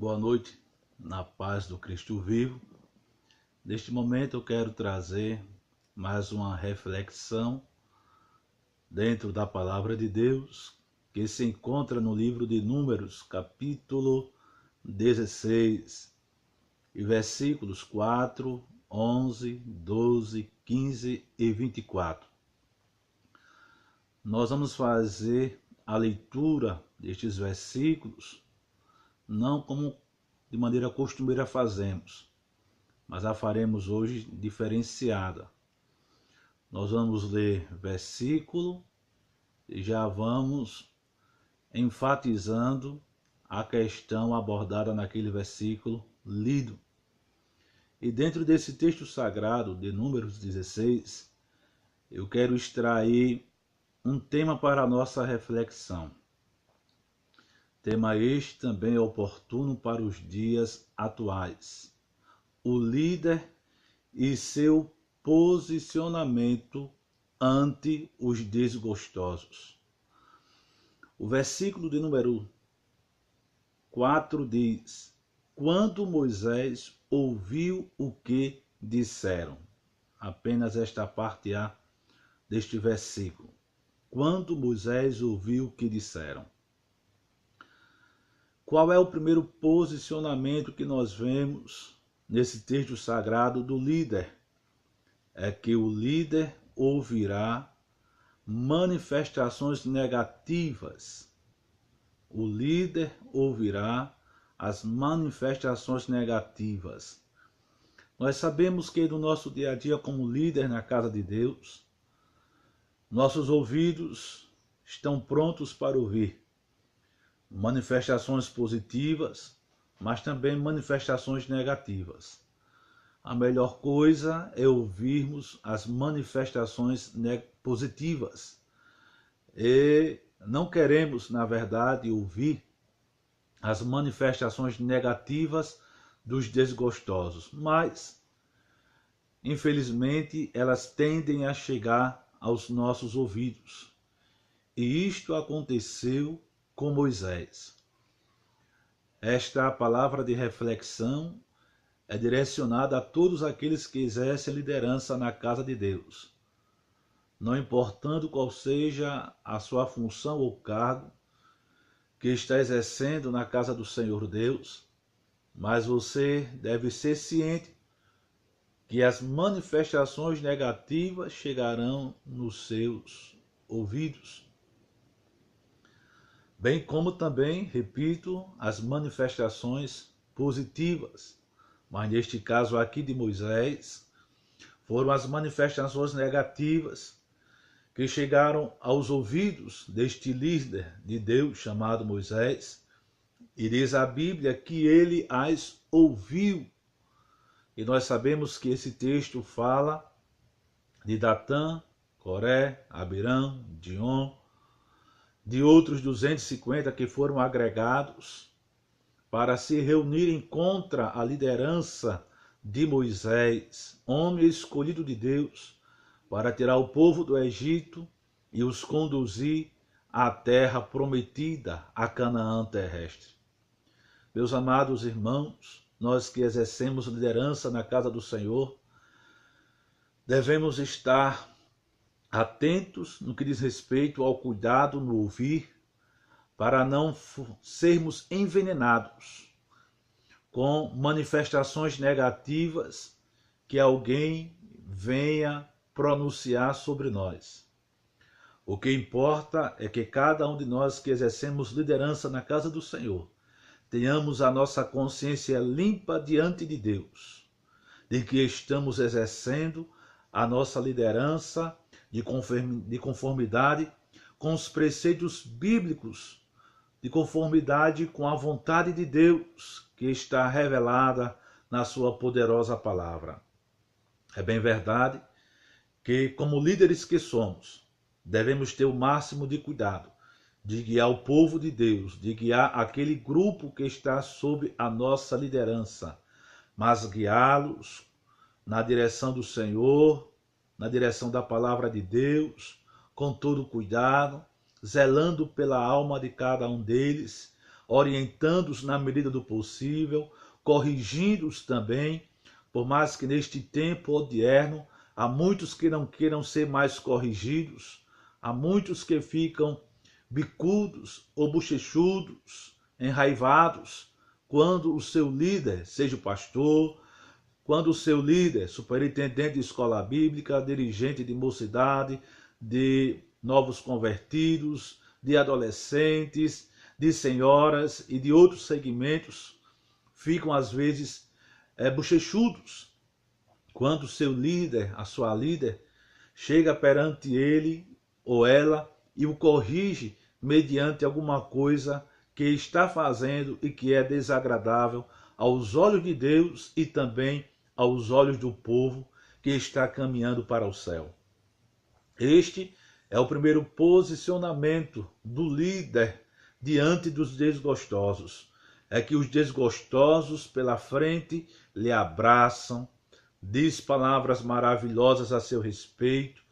Boa noite, na paz do Cristo vivo. Neste momento eu quero trazer mais uma reflexão dentro da palavra de Deus, que se encontra no livro de Números, capítulo 16, e versículos 4, 11, 12, 15 e 24. Nós vamos fazer a leitura destes versículos não como de maneira costumeira fazemos, mas a faremos hoje diferenciada. Nós vamos ler versículo e já vamos enfatizando a questão abordada naquele versículo lido. E dentro desse texto sagrado de Números 16, eu quero extrair um tema para a nossa reflexão. Tema este também é oportuno para os dias atuais. O líder e seu posicionamento ante os desgostosos. O versículo de número 4 diz: quando Moisés ouviu o que disseram. Apenas esta parte A deste versículo. Quando Moisés ouviu o que disseram. Qual é o primeiro posicionamento que nós vemos nesse texto sagrado do líder? É que o líder ouvirá manifestações negativas. O líder ouvirá as manifestações negativas. Nós sabemos que no nosso dia a dia, como líder na casa de Deus, nossos ouvidos estão prontos para ouvir manifestações positivas, mas também manifestações negativas. A melhor coisa é ouvirmos as manifestações positivas. E não queremos, na verdade, ouvir as manifestações negativas dos desgostosos, mas, infelizmente, elas tendem a chegar aos nossos ouvidos. E isto aconteceu com Moisés. Esta palavra de reflexão é direcionada a todos aqueles que exercem liderança na casa de Deus. Não importando qual seja a sua função ou cargo que está exercendo na casa do Senhor Deus, mas você deve ser ciente que as manifestações negativas chegarão nos seus ouvidos. Bem como também, repito, as manifestações positivas. Mas neste caso aqui de Moisés, foram as manifestações negativas que chegaram aos ouvidos deste líder de Deus chamado Moisés. E diz a Bíblia que ele as ouviu. E nós sabemos que esse texto fala de Datã, Coré, Abirão, Dion, de outros 250 que foram agregados para se reunirem contra a liderança de Moisés, homem escolhido de Deus, para tirar o povo do Egito e os conduzir à terra prometida, a Canaã terrestre. Meus amados irmãos, nós que exercemos liderança na casa do Senhor, devemos estar atentos no que diz respeito ao cuidado no ouvir, para não sermos envenenados com manifestações negativas que alguém venha pronunciar sobre nós. O que importa é que cada um de nós que exercemos liderança na casa do Senhor, tenhamos a nossa consciência limpa diante de Deus, de que estamos exercendo a nossa liderança de conformidade com os preceitos bíblicos, de conformidade com a vontade de Deus que está revelada na sua poderosa palavra. É bem verdade que, como líderes que somos, devemos ter o máximo de cuidado de guiar o povo de Deus, de guiar aquele grupo que está sob a nossa liderança, mas guiá-los na direção do Senhor, na direção da palavra de Deus, com todo cuidado, zelando pela alma de cada um deles, orientando-os na medida do possível, corrigindo-os também, por mais que neste tempo odierno há muitos que não queiram ser mais corrigidos, há muitos que ficam bicudos ou bochechudos, enraivados, quando o seu líder, seja o pastor, quando o seu líder, superintendente de escola bíblica, dirigente de mocidade, de novos convertidos, de adolescentes, de senhoras e de outros segmentos, ficam às vezes bochechudos, quando o seu líder, a sua líder, chega perante ele ou ela e o corrige mediante alguma coisa que está fazendo e que é desagradável aos olhos de Deus e também aos olhos do povo que está caminhando para o céu. Este é o primeiro posicionamento do líder diante dos desgostosos. É que os desgostosos pela frente lhe abraçam, diz palavras maravilhosas a seu respeito,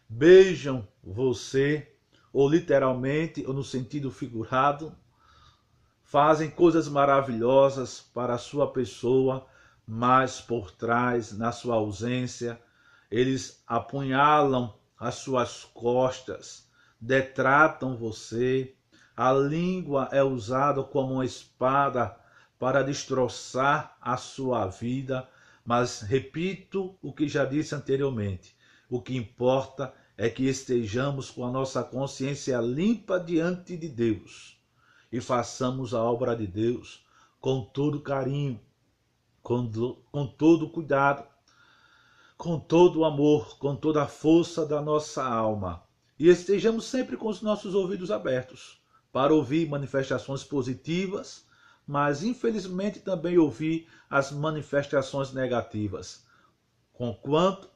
beijam você, ou literalmente, ou no sentido figurado, fazem coisas maravilhosas para a sua pessoa, mas por trás, na sua ausência, eles apunhalam as suas costas, detratam você, a língua é usada como uma espada para destroçar a sua vida, mas repito o que já disse anteriormente, o que importa é que estejamos com a nossa consciência limpa diante de Deus e façamos a obra de Deus com todo carinho, com todo cuidado, com todo amor, com toda a força da nossa alma. E estejamos sempre com os nossos ouvidos abertos para ouvir manifestações positivas, mas infelizmente também ouvir as manifestações negativas, conquanto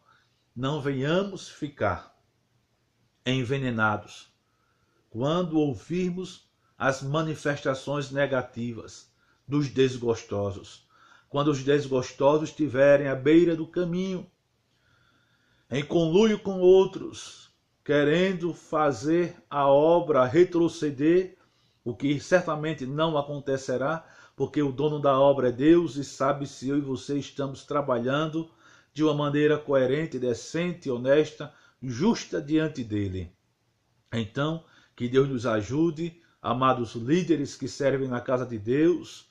não venhamos ficar envenenados quando ouvirmos as manifestações negativas dos desgostosos, quando os desgostosos estiverem à beira do caminho, em conluio com outros, querendo fazer a obra retroceder, o que certamente não acontecerá, porque o dono da obra é Deus e sabe se eu e você estamos trabalhando de uma maneira coerente, decente, honesta, justa diante dele. Então, que Deus nos ajude, amados líderes que servem na casa de Deus,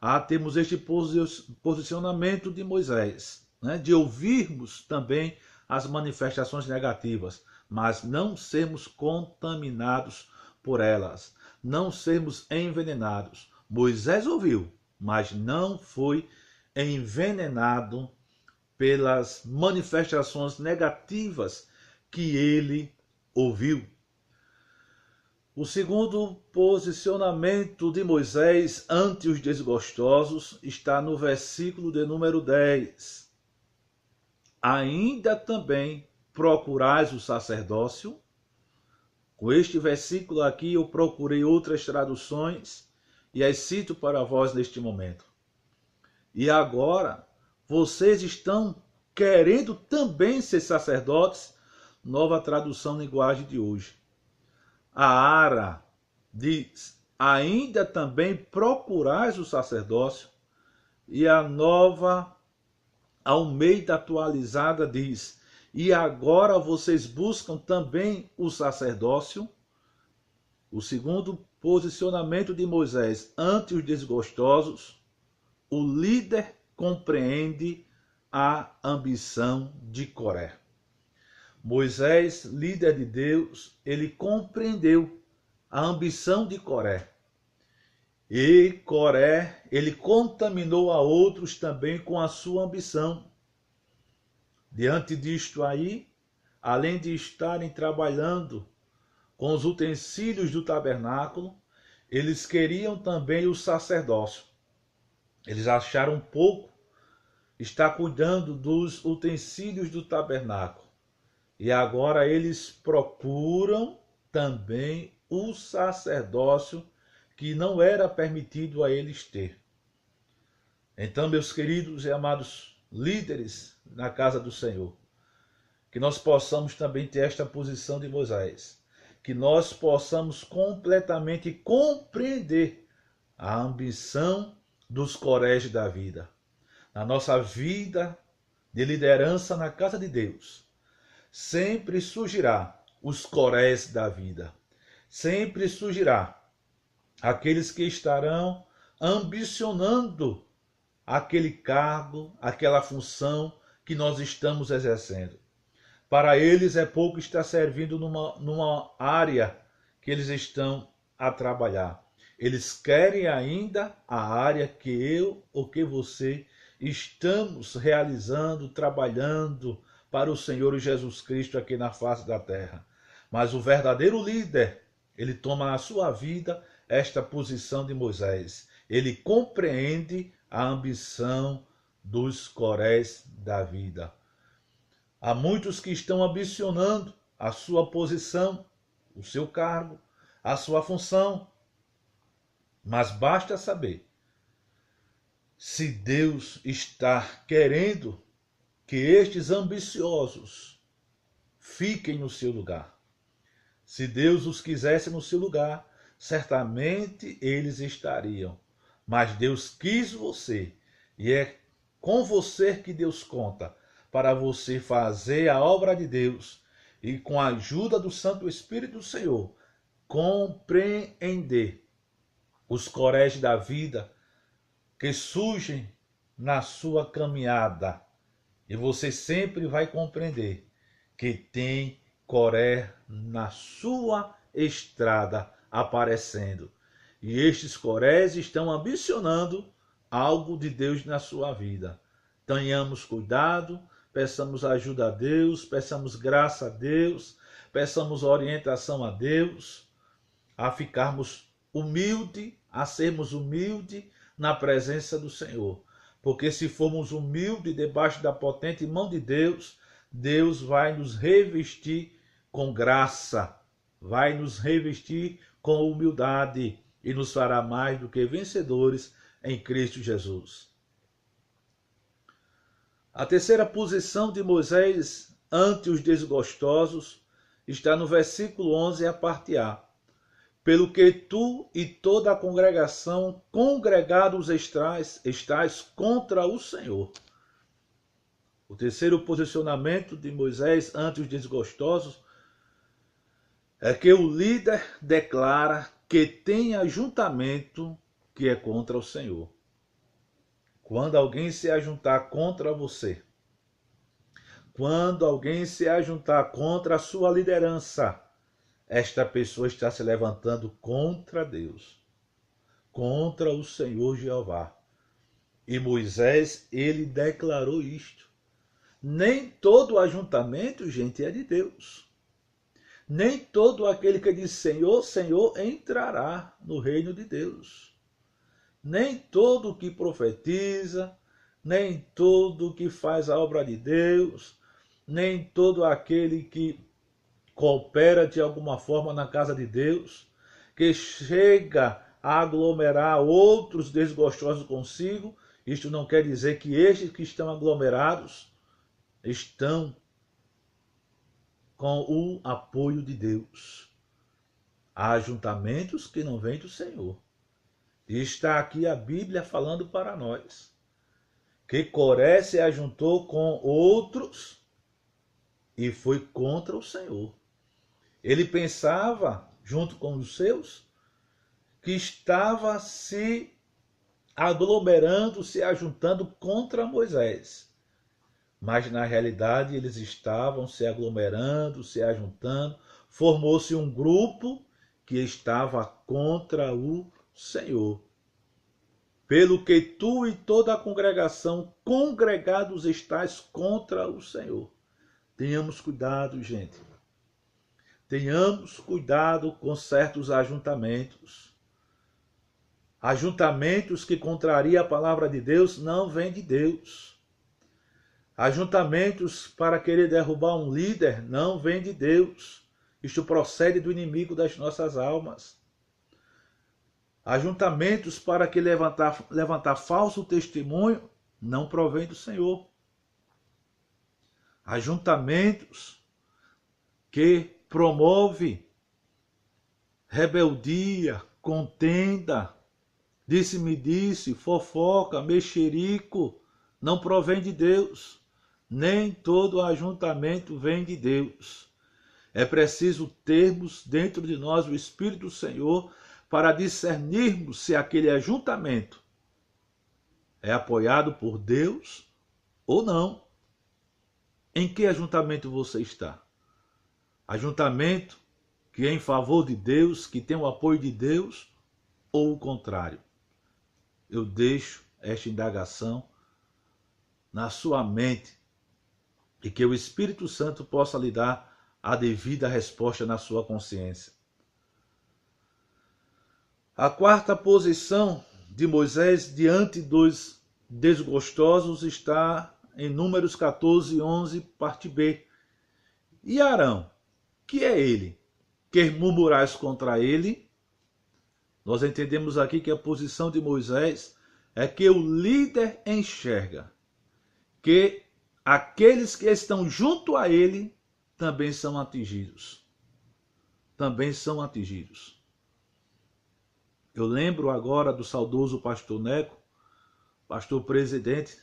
a termos este posicionamento de Moisés, né? De ouvirmos também as manifestações negativas, mas não sermos contaminados por elas, não sermos envenenados. Moisés ouviu, mas não foi envenenado pelas manifestações negativas que ele ouviu. O segundo posicionamento de Moisés ante os desgostosos está no versículo de número 10. Ainda também procurais o sacerdócio. Com este versículo aqui eu procurei outras traduções e as cito para vós neste momento. E agora vocês estão querendo também ser sacerdotes? Nova tradução linguagem de hoje. A Ara diz, ainda também procurais o sacerdócio. E a Nova Almeida atualizada diz, e agora vocês buscam também o sacerdócio? O segundo posicionamento de Moisés ante os desgostosos, o líder compreende a ambição de Coré. Moisés, líder de Deus, ele compreendeu a ambição de Coré. E Coré, ele contaminou a outros também com a sua ambição. Diante disto aí, além de estarem trabalhando com os utensílios do tabernáculo, eles queriam também o sacerdócio. Eles acharam pouco estar cuidando dos utensílios do tabernáculo. E agora eles procuram também o sacerdócio que não era permitido a eles ter. Então, meus queridos e amados líderes na casa do Senhor, que nós possamos também ter esta posição de Moisés, que nós possamos completamente compreender a ambição dos coréis da vida. Na nossa vida de liderança na casa de Deus, sempre surgirá os coréis da vida. Sempre surgirá aqueles que estarão ambicionando aquele cargo, aquela função que nós estamos exercendo. Para eles é pouco estar servindo numa área que eles estão a trabalhar. Eles querem ainda a área que eu ou que você estamos realizando, trabalhando para o Senhor Jesus Cristo aqui na face da terra. Mas o verdadeiro líder, ele toma na sua vida esta posição de Moisés. Ele compreende a ambição dos coréis da vida. Há muitos que estão ambicionando a sua posição, o seu cargo, a sua função. Mas basta saber se Deus está querendo que estes ambiciosos fiquem no seu lugar. Se Deus os quisesse no seu lugar, certamente eles estariam. Mas Deus quis você, e é com você que Deus conta, para você fazer a obra de Deus e, com a ajuda do Santo Espírito do Senhor, compreender os coréis da vida que surgem na sua caminhada. E você sempre vai compreender que tem coré na sua estrada aparecendo. E estes corés estão ambicionando algo de Deus na sua vida. Tenhamos cuidado, peçamos ajuda a Deus, peçamos graça a Deus, peçamos orientação a Deus, a ficarmos humildes, a sermos humildes na presença do Senhor. Porque se formos humildes debaixo da potente mão de Deus, Deus vai nos revestir com graça, vai nos revestir com humildade e nos fará mais do que vencedores em Cristo Jesus. A terceira posição de Moisés ante os desgostosos está no versículo 11, a parte A. Pelo que tu e toda a congregação congregados estais contra o Senhor. O terceiro posicionamento de Moisés ante os desgostosos é que o líder declara que tem ajuntamento que é contra o Senhor. Quando alguém se ajuntar contra você, quando alguém se ajuntar contra a sua liderança, esta pessoa está se levantando contra Deus, contra o Senhor Jeová. E Moisés, ele declarou isto. Nem todo ajuntamento, gente, é de Deus. Nem todo aquele que diz Senhor, Senhor, entrará no reino de Deus. Nem todo que profetiza, nem todo que faz a obra de Deus, nem todo aquele que coopera de alguma forma na casa de Deus, que chega a aglomerar outros desgostosos consigo. Isto não quer dizer que estes que estão aglomerados estão com o apoio de Deus. Há ajuntamentos que não vêm do Senhor. E está aqui a Bíblia falando para nós que Coré se ajuntou com outros e foi contra o Senhor. Ele pensava, junto com os seus, que estava se aglomerando, se ajuntando contra Moisés. Mas na realidade eles estavam se aglomerando, se ajuntando, formou-se um grupo que estava contra o Senhor. Pelo que tu e toda a congregação congregados estais contra o Senhor. Tenhamos cuidado, gente. Tenhamos cuidado com certos ajuntamentos. Ajuntamentos que contrariam a palavra de Deus não vêm de Deus. Ajuntamentos para querer derrubar um líder não vêm de Deus. Isto procede do inimigo das nossas almas. Ajuntamentos para que levantar falso testemunho não provém do Senhor. Ajuntamentos que promove rebeldia, contenda, disse-me-disse, fofoca, mexerico, não provém de Deus. Nem todo ajuntamento vem de Deus. É preciso termos dentro de nós o Espírito do Senhor para discernirmos se aquele ajuntamento é apoiado por Deus ou não. Em que ajuntamento você está? Ajuntamento que é em favor de Deus, que tem o apoio de Deus, ou o contrário? Eu deixo esta indagação na sua mente e que o Espírito Santo possa lhe dar a devida resposta na sua consciência. A quarta posição de Moisés diante dos desgostosos está em Números 14, 11, parte B. E Arão, que é ele? Quer murmurais contra ele? Nós entendemos aqui que a posição de Moisés é que o líder enxerga que aqueles que estão junto a ele também são atingidos. Também são atingidos. Eu lembro agora do saudoso pastor Neco, pastor presidente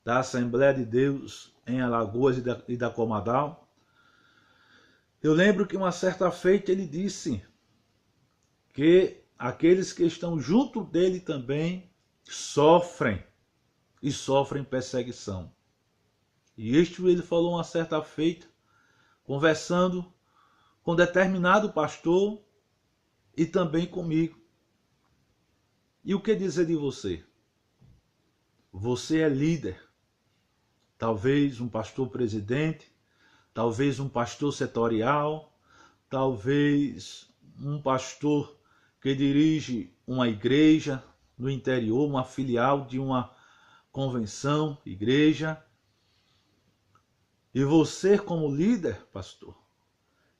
da Assembleia de Deus em Alagoas e da Comadal. Eu lembro que uma certa feita ele disse que aqueles que estão junto dele também sofrem e sofrem perseguição. E isto ele falou uma certa feita, conversando com determinado pastor e também comigo. E o que dizer de você? Você é líder, talvez um pastor presidente, talvez um pastor setorial, talvez um pastor que dirige uma igreja no interior, uma filial de uma convenção, igreja. E você, como líder, pastor,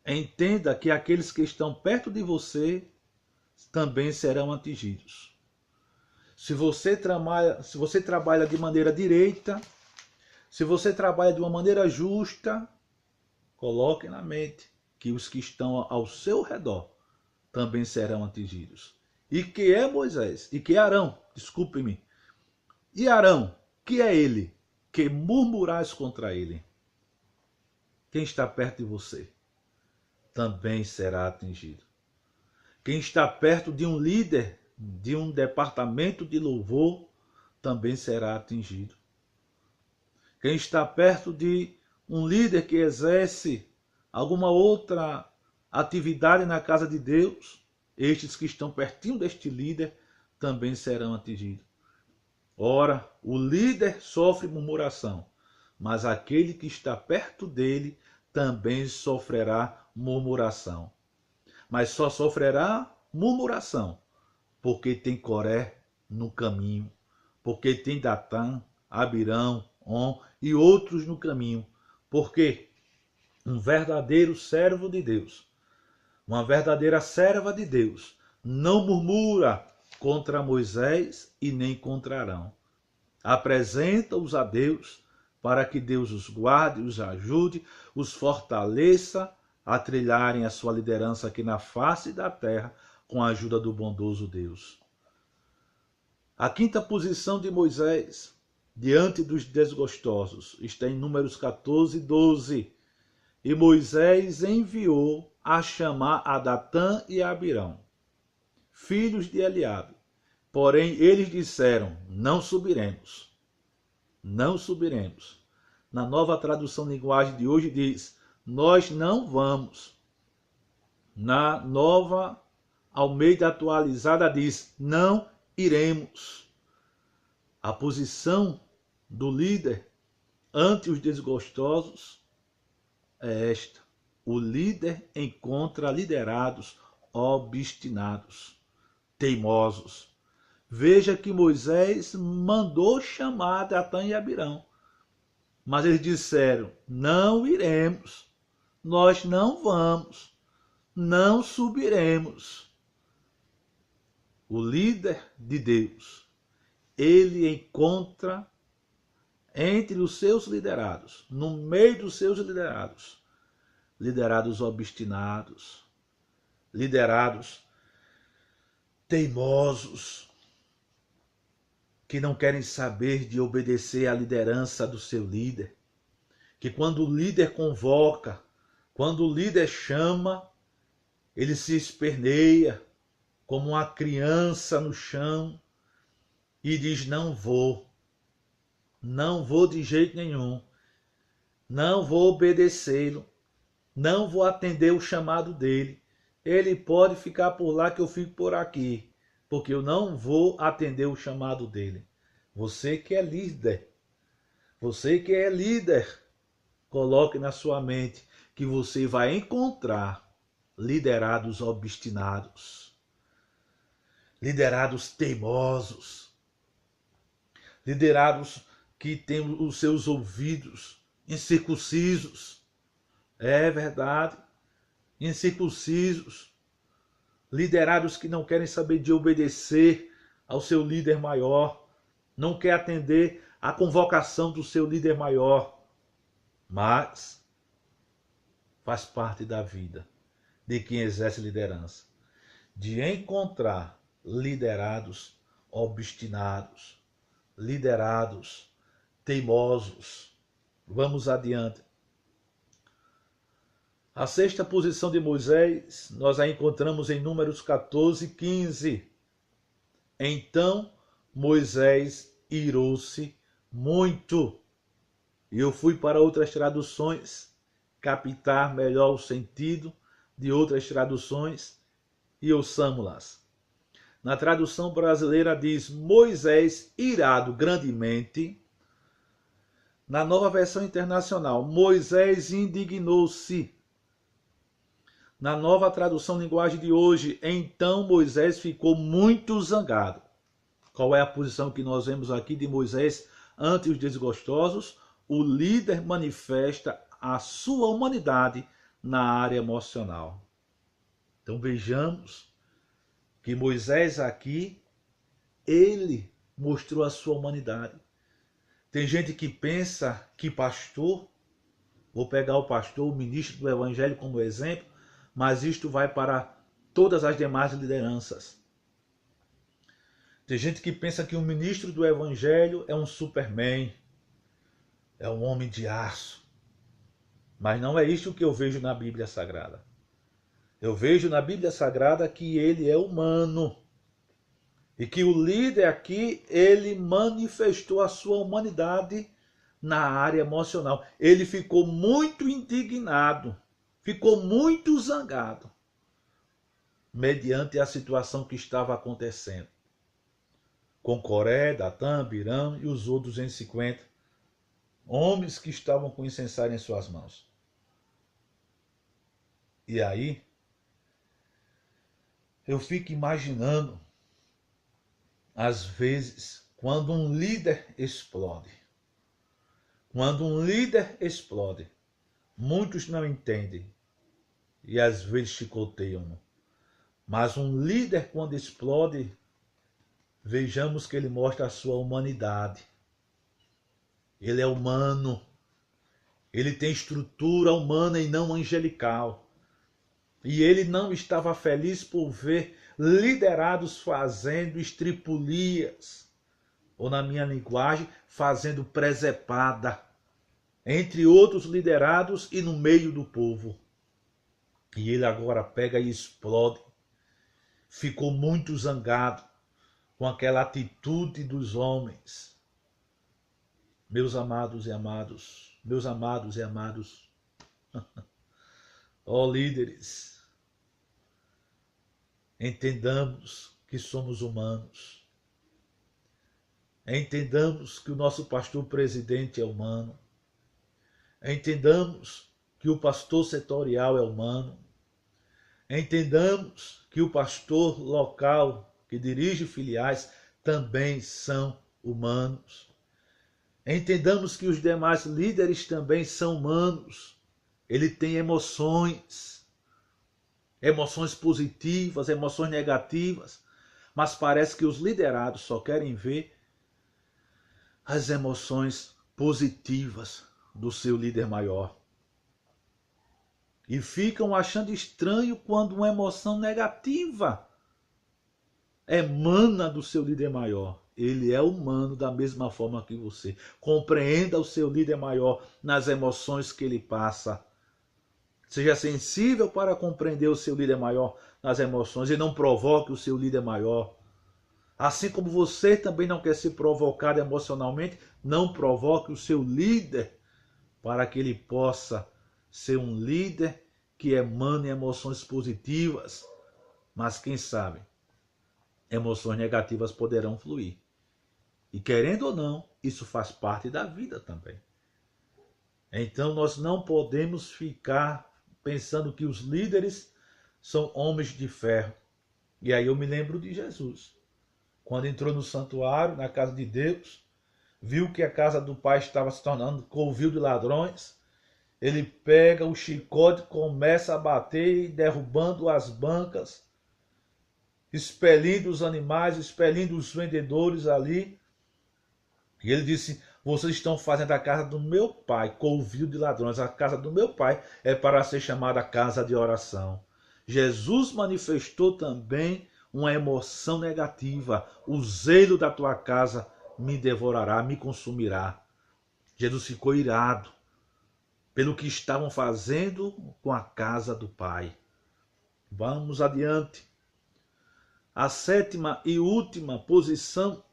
entenda que aqueles que estão perto de você também serão atingidos. Se você trabalha de maneira direita, se você trabalha de uma maneira justa, coloque na mente que os que estão ao seu redor também serão atingidos. E que é Moisés, e que é Arão, desculpe-me. E Arão, que é ele, que murmurais contra ele? Quem está perto de você também será atingido. Quem está perto de um líder, de um departamento de louvor, também será atingido. Quem está perto de um líder que exerce alguma outra atividade na casa de Deus, estes que estão pertinho deste líder também serão atingidos. Ora, o líder sofre murmuração, mas aquele que está perto dele também sofrerá murmuração. Mas só sofrerá murmuração porque tem Coré no caminho, porque tem Datã, Abirão, On e outros no caminho. Porque um verdadeiro servo de Deus, uma verdadeira serva de Deus, não murmura contra Moisés e nem contra Arão. Apresenta-os a Deus para que Deus os guarde, os ajude, os fortaleça a trilharem a sua liderança aqui na face da terra com a ajuda do bondoso Deus. A quinta posição de Moisés diante dos desgostosos está em Números 14, 12. E Moisés enviou a chamar a Datã e a Abirão, filhos de Eliabe. Porém, eles disseram, não subiremos. Não subiremos. Na nova tradução linguagem de hoje diz, nós não vamos. Na nova Almeida atualizada diz, não iremos. A posição do líder ante os desgostosos é esta. O líder encontra liderados obstinados, teimosos. Veja que Moisés mandou chamar Datã e Abirão. Mas eles disseram, não iremos, nós não vamos, não subiremos. O líder de Deus, ele encontra entre os seus liderados, no meio dos seus liderados, liderados obstinados, liderados teimosos, que não querem saber de obedecer à liderança do seu líder, que quando o líder convoca, quando o líder chama, ele se esperneia como uma criança no chão e diz: não vou de jeito nenhum, não vou obedecê-lo, não vou atender o chamado dele. Ele pode ficar por lá que eu fico por aqui, porque eu não vou atender o chamado dele. Você que é líder, coloque na sua mente que você vai encontrar liderados obstinados, liderados teimosos, liderados que têm os seus ouvidos incircuncisos. É verdade, incircuncisos, liderados que não querem saber de obedecer ao seu líder maior, não quer atender à convocação do seu líder maior, mas faz parte da vida de quem exerce liderança, de encontrar liderados obstinados, liderados teimosos. Vamos adiante. A sexta posição de Moisés, nós a encontramos em Números 14, 15. Então Moisés irou-se muito. E eu fui para outras traduções, captar melhor o sentido de outras traduções, e ouçamo-las. Na tradução brasileira diz: Moisés irado grandemente. Na Nova Versão Internacional, Moisés indignou-se. Na nova tradução linguagem de hoje, então Moisés ficou muito zangado. Qual é a posição que nós vemos aqui de Moisés ante os desgostosos? O líder manifesta a sua humanidade na área emocional. Então vejamos que Moisés aqui, ele mostrou a sua humanidade. Tem gente que pensa que pastor, vou pegar o pastor, o ministro do evangelho como exemplo, mas isto vai para todas as demais lideranças. Tem gente que pensa que o ministro do evangelho é um superman, é um homem de aço. Mas não é isto que eu vejo na Bíblia Sagrada. Eu vejo na Bíblia Sagrada que ele é humano. E que o líder aqui, ele manifestou a sua humanidade na área emocional. Ele ficou muito indignado, ficou muito zangado, mediante a situação que estava acontecendo. Com Coré, Datã, Abirão e os outros 250 homens que estavam com incensário em suas mãos. E aí, eu fico imaginando, às vezes, quando um líder explode. Quando um líder explode, muitos não entendem e às vezes chicoteiam-no. Mas um líder, quando explode, vejamos que ele mostra a sua humanidade. Ele é humano. Ele tem estrutura humana e não angelical. E ele não estava feliz por ver liderados fazendo estripulias, ou na minha linguagem, fazendo presepada, entre outros liderados e no meio do povo. E ele agora pega e explode. Ficou muito zangado com aquela atitude dos homens. Meus amados e amados, ó líderes, entendamos que somos humanos. Entendamos que o nosso pastor presidente é humano. Entendamos que o pastor setorial é humano. Entendamos que o pastor local que dirige filiais também são humanos. Entendamos que os demais líderes também são humanos. Ele tem emoções positivas, emoções negativas, mas parece que os liderados só querem ver as emoções positivas do seu líder maior. E ficam achando estranho quando uma emoção negativa emana do seu líder maior. ele é humano da mesma forma que você. Compreenda o seu líder maior nas emoções que ele passa. Seja sensível para compreender o seu líder maior nas emoções e não provoque o seu líder maior. Assim como você também não quer ser provocado emocionalmente, não provoque o seu líder para que ele possa ser um líder que emane emoções positivas. Mas quem sabe, emoções negativas poderão fluir. E querendo ou não, isso faz parte da vida também. Então nós não podemos ficar pensando que os líderes são homens de ferro. E aí eu me lembro de Jesus. Quando entrou no santuário, na casa de Deus, viu que a casa do pai estava se tornando covil de ladrões, ele pega o chicote, começa a bater, derrubando as bancas, expelindo os animais, expelindo os vendedores ali. E ele disse: vocês estão fazendo a casa do meu pai covil de ladrões. A casa do meu pai é para ser chamada casa de oração. Jesus manifestou também uma emoção negativa. O zelo da tua casa me devorará, me consumirá. Jesus ficou irado pelo que estavam fazendo com a casa do pai. Vamos adiante. A sétima e última posição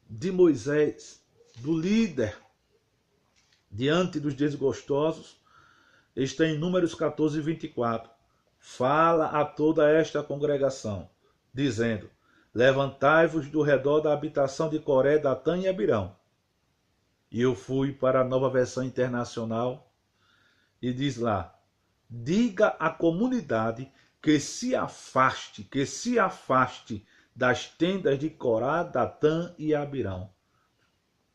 de Moisés, do líder, diante dos desgostosos, está em Números 14, 24. Fala a toda esta congregação, dizendo: levantai-vos do redor da habitação de Coré, Datã e Abirão. E eu fui para a Nova Versão Internacional e diz lá: diga à comunidade que se afaste das tendas de Corá, Datã e Abirão.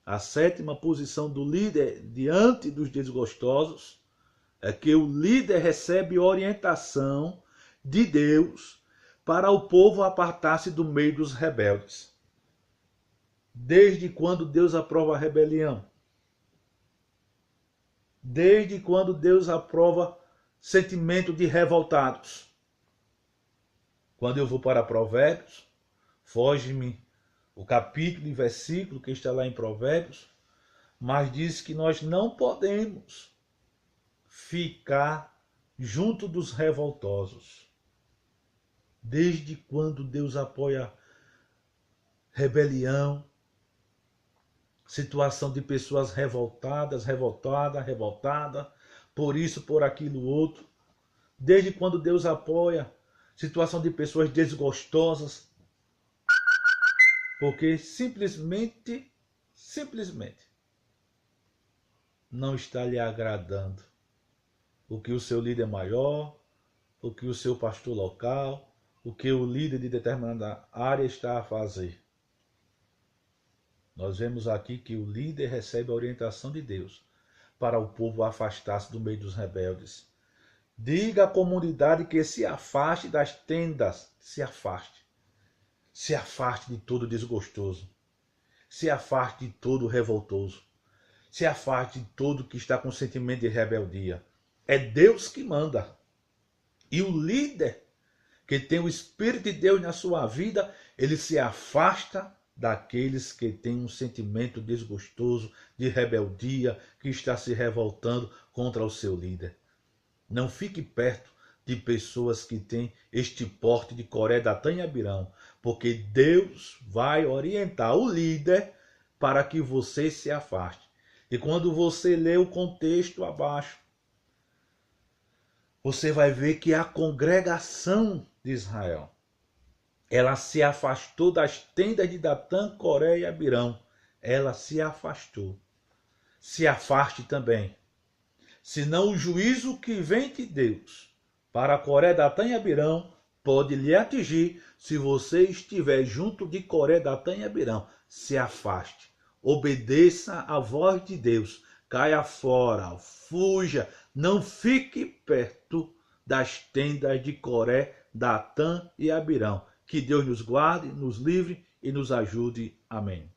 A sétima posição do líder diante dos desgostosos é que o líder recebe orientação de Deus para o povo apartar-se do meio dos rebeldes. Desde quando Deus aprova a rebelião? Desde quando Deus aprova sentimento de revoltados? Quando eu vou para Provérbios, foge-me o capítulo e versículo que está lá em Provérbios, mas diz que nós não podemos ficar junto dos revoltosos. Desde quando Deus apoia rebelião, situação de pessoas revoltadas, revoltada, por isso, por aquilo outro. Desde quando Deus apoia situação de pessoas desgostosas, porque simplesmente não está lhe agradando o que o seu líder maior, o que o seu pastor local, o que o líder de determinada área está a fazer. Nós vemos aqui que o líder recebe a orientação de Deus para o povo afastar-se do meio dos rebeldes. Diga à comunidade que se afaste das tendas, se afaste. Se afaste de todo desgostoso. Se afaste de todo revoltoso. Se afaste de todo que está com sentimento de rebeldia. É Deus que manda. E o líder que tem o Espírito de Deus na sua vida, ele se afasta daqueles que têm um sentimento desgostoso, de rebeldia, que está se revoltando contra o seu líder. Não fique perto de pessoas que têm este porte de Coré, Datã e Abirão, porque Deus vai orientar o líder para que você se afaste. E quando você lê o contexto abaixo, você vai ver que a congregação de Israel, ela se afastou das tendas de Datã, Coré e Abirão. Ela se afastou. Se afaste também. Senão o juízo que vem de Deus para Coré, Datã e Abirão pode lhe atingir se você estiver junto de Coré, Datã e Abirão. Se afaste. Obedeça à voz de Deus. Caia fora, fuja. Não fique perto das tendas de Coré, Datã e Abirão. Que Deus nos guarde, nos livre e nos ajude. Amém.